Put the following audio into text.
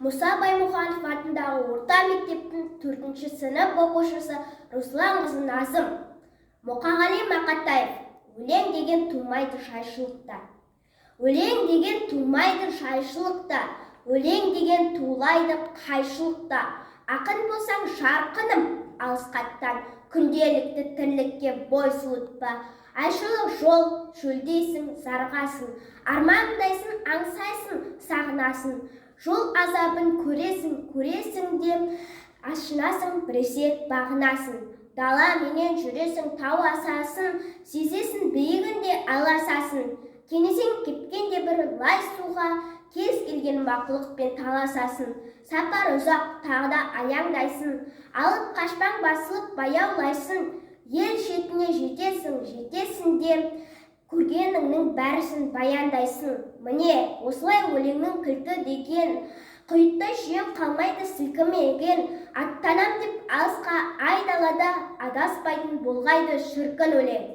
Мұса Баймұханов атындағы орта мектептің 4-ші сынып оқушысы Руслан қызы Назым. Мұқағали Мақатаев: өлең деген тумайды шайшылықта. Өлең деген тумайды шайшылықта. Өлең деген туылайды қайшылықта. Ақын болсаң жарқыным алысқаттан, күнделікті тірлікке бой суытпа. Айшылық жол, шөлдейсің, зарғасың, армандайсың, аңсайсың, сағынасың. Жол азабын көресің деп, ашынасың, біресе бағынасың. Дала менен жүресің, тау асасың, сезесің, биігінде аласасың. Кенесең кепкенде бір лай суға, кез келген мақұлықпен таласасың. Сапар ұзақ, тағда аяңдайсың, алып қашпаң басылып баяулайсың. Ел шетіне жетесің де, көргеніңнің бәрісін баяндайсың. Міне, осылай өлеңнің кілті деген, құйттай жүйем қалмайды сілкімеген. Аттанам деп алысқа айдалада, адаспайтын болғайды шіркін өлең.